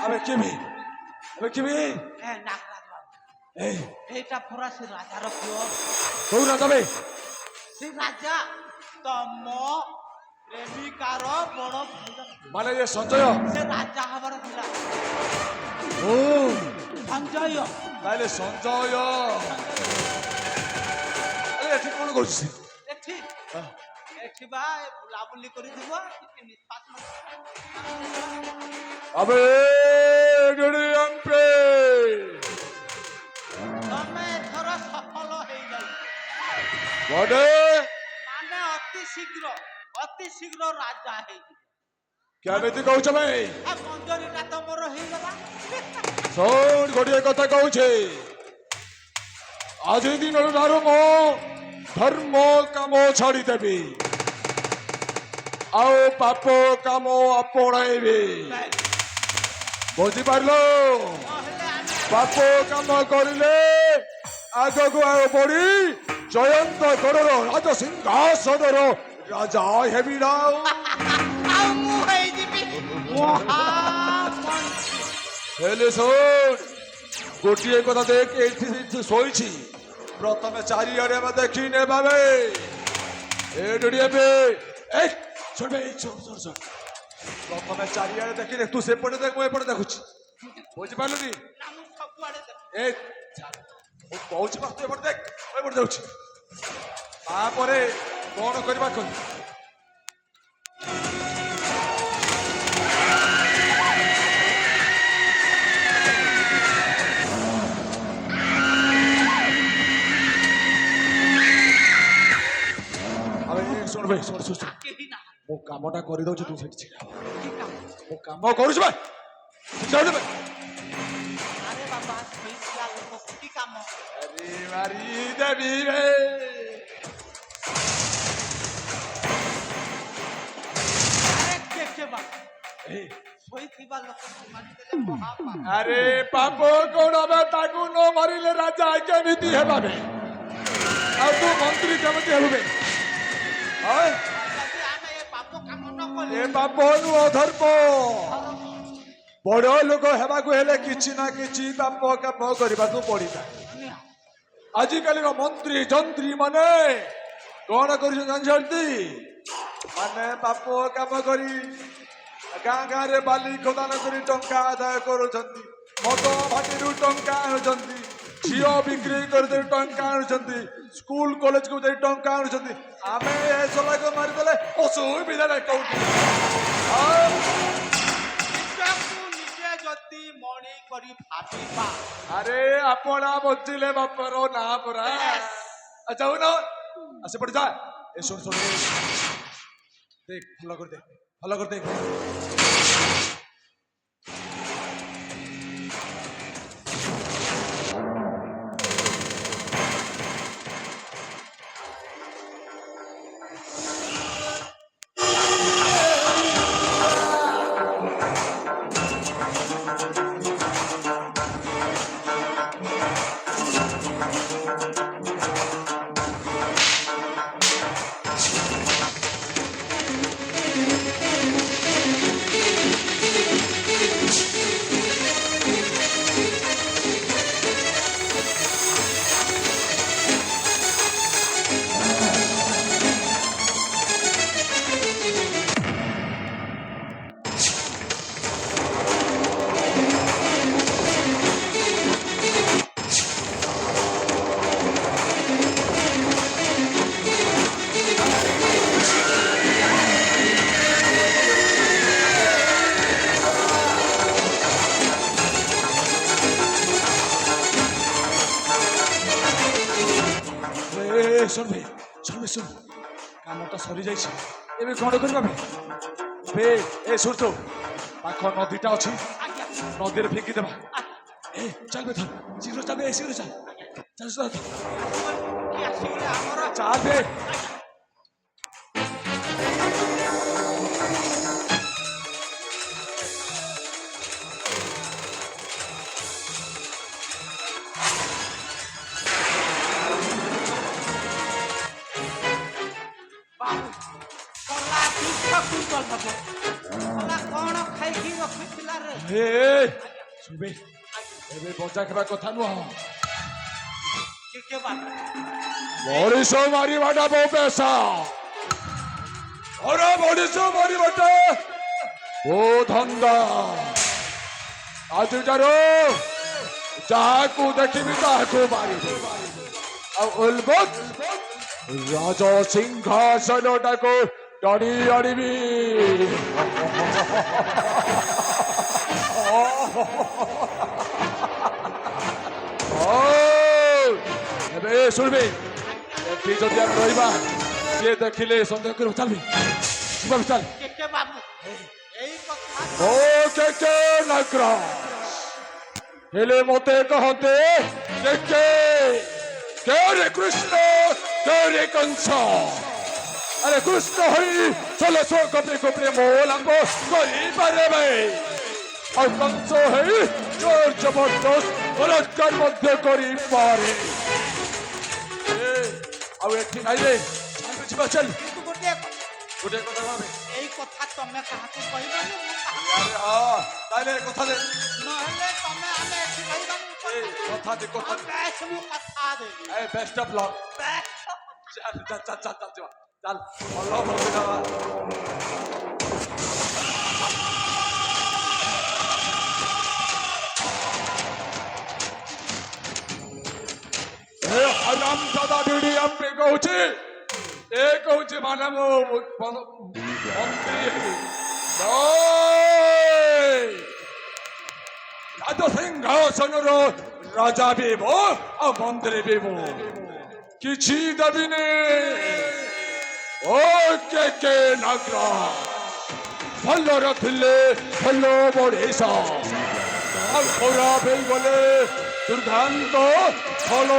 আমি কিমি নাগরাজ বাবু এই এইটা ফরাসি রাজার পুয় কোন রাজা বে সে রাজা তম প্রেমিকার বড় ভাই মানে এ সঞ্জয় সে রাজা হবার ଥିଲା ও সঞ্জয় তাহলে সঞ্জয় আরে এটি কোন করছিস এଠି এଠି বা বুলাবুলি করে দিব ଟିକେ নিশ্বাস আবে গড়ি আম্পে ତମେ ଏଥର ସଫଳ ହେଇଯାଉ বড়ে ମାନେ ଅତି ଶୀଘ୍ର ରାଜା ହେଇଯିବ কেমিতি কହୁছ ভাই ଆଉ ମଞ୍ଜରୀଟା ତମର ହେଇଗଲା শোন গোটিয়ে কথা কହୁছে আজি দিনর ধর্ম কাম ছাড়ি দেবি আও পাপ কাম আপଣାইবি বুঝিপারল ନହେଲେ ଆମେ পাপ কাম করিলে আগକୁ ଆଉ বড়ি জয়ন্ত গড়র রাজ সিংহাসনর রাজা হেবি না ଆଉ ମୁଁ ହେଇଯିବି ମହାମନ୍ତ୍ରୀ হেলে শোন গোটিয়ে কথা দেখ এইটি শোইছি প্রথমে চারিআড়ে আমি দেখি নে পাবে এই শুনবে শোন প্রথমে চারিআড়ে দেখি নে তুই সেপটে দেখ ମୁଁ এপটে দেখুছি বুঝিপারলুনি ନା ମୁଁ ସବୁଆଡେ ଦେଖେ ଏ ମୁଁ କହୁଛି ବା ତୁ ଏପଟେ ଦେଖ ମୁଁ ଏପଟେ ଯାଉଛି ତାପରେ କଣ କରିବା କହି ଶୁଣ ଭାଇ ଶୁଣ କେହି ନାହାନ୍ତି ମୋ କାମଟା କରିଦଉଛି ତୁ ସେଠି ଛିଡ଼ା ହ। କି କାମ ମୋ କାମ କରୁଛି ଭାଇ ଯାଉଛୁ ଭାଇ ଆରେ ବାବା ଶୋଇଥିଲା ଲୋକ କି କାମ ଆରେ ମାରି ଦେବି ରେ ଆରେ ଦେଖେ ବାବା ଏ ଶୋଇଥିବା ଲୋକକୁ ମାରିଦେଲେ ମହାପାପ ଆରେ ପାପ କଣ ବେ ତାକୁ ନ ମାରିଲେ ରାଜା କେମିତି ହେବା ବେ ଆଉ ତୁ ମନ୍ତ୍ରୀ କେମିତି ହେବୁ ବେ ଯଦି ଆମେ ଏ ପାପ କାମ ନ କଲେ ଏ ପାପ ନୁହଁ ଧର୍ମ ବଡ ଲୋକ ହେବାକୁ ହେଲେ କିଛି ନା କିଛି ପାପ କାମ କରିବାକୁ ପଡିଥାଏ ଆଜିକାଲିର ମନ୍ତ୍ରୀ ଯନ୍ତ୍ରୀ ମାନେ କଣ କରୁଛନ୍ତି ଜାଣିଛନ୍ତି ମାନେ ପାପ କାମ କରି ଗାଁ ଗାଁରେ ବାଲି ଖୋଦାନ କରି ଟଙ୍କା ଆଦାୟ କରୁଛନ୍ତି ମଦ ଭାଟିରୁ ଟଙ୍କା ଆଣୁଛନ୍ତି ଝିଅ ବିକ୍ରି କରିଦେଇ ଟଙ୍କା ଆଣୁଛନ୍ତି ସ୍କୁଲ କଲେଜକୁ ଯାଇ ଟଙ୍କା ଆଣୁଛନ୍ତି ଆମେ ଏ ସଲାକୁ ମାରିଦେଲେ ଅସୁବିଧାରେ କୋଉଠି ନିଜକୁ ନିଜେ ଯଦି ମଣି କରି ଭାବିବା ଆରେ ଆପଣା ବଞ୍ଚିଲେ ବାପର ନା ପରା ଯାଉନ ସେପଟେ ଯା ଏ ଶୁଣ ଶୁଣ দেখ ভালো করে দেখ ভালো করে দেখ শুনবে শুনবে শুন কামটা সরি যাইছে এবে কଣ କରିବା বে এ সূর্য পাখ নদীটা ଅଛି নদীরে ফেঁকি দেবা এ চল বে শীঘ্র চাল বে শীঘ্র চাল চাল চাল কি আসিলে ଆମର চাল বে କଲା ଦୁଃଖ କୁନ୍ତଲ ହବ କଲା କଣ ଖାଇକି ଧରି ରଖିଥିଲା ରେ ହେ ଶୁଣବେ ଏବେ ବଜା ଖେବା କଥା ନୁହଁ କିଏ ବାବୁ ମଣିଷ ମାରିବାଟା ମୋ ପେଶା ମୋର ମଣିଷ ମାରିବାଟା ମୋ ଧନ୍ଦା ଆଜିଠାରୁ ଯାହାକୁ ଦେଖିବି ତାହାକୁ ମାରିବି ଆଉ ଉଲବତ ରାଜ ସିଂହାସନଟାକୁ ଟଣି ଆଣିବି ଏବେ ଶୁଣିବେ ଏଠି ଯଦି ଆମେ ରହିବା ସିଏ ଦେଖିଲେ ସନ୍ଦେହ କରିବ ଚାଲବି ଯିବା ଚାଲ କିଏ ବାବୁ ଏଇ କଥା ଓ କେ ନାଗ୍ରା ହେଲେ ମତେ କହତେ କେ ରେ କୃଷ୍ଣ କେ ରେ କଂସ আরে কৃষ্ণ হই চলে কপি কপি মোলাঙ্গ করিপারে আর কংস হই জোর জবরদস্ত বলৎকার মধ্যে করিপারে ଆଉ ଏଠି ନାଇଁ ରେ ଚାଲ ଯିବା ଚାଲ କିନ୍ତୁ ଗୋଟେ କଥା ଭାବେ ଏଇ କଥା ତମେ କାହାକୁ କହିବନି ମୁଁ କାହାକୁ ଆରେ ହଁ ତାହେଲେ କଥା ଦେ ନହେଲେ ତମେ ଆମେ ଏଠି ରହିବାନି କଥା ଦେ କଥା ଦେ ବେଶ ମୁଁ କଥା ଦେବି ଏ ବେଷ୍ଟ ଅଫ ଲକ୍ ବେଶ ଚାଲ ଚାଲ ଚାଲ ଚାଲ ଚାଲ ଯିବା ଚାଲ ଭଲ ଭଲ ଯାବା ଏ ହରାମ ଦାଦା ଭିଡି ଆମେ କହୁଛି ଏ କହୁଛି ମାନେ ମୁଁ ମନ୍ତ୍ରୀ ହେବି ରାଜ ସିଂହାସନର ରାଜା ବି ମୁଁ ଆଉ ମନ୍ତ୍ରୀ ବି ମୁଁ କିଛି ଦେବିନି ଓ କେ ନାଗ୍ରା ଭଲର ଥିଲେ ଭଲ ମଣିଷ ଆଉ ଖରାପ ହେଇଗଲେ ଦୁର୍ଦ୍ଦାନ୍ତ ଭଲ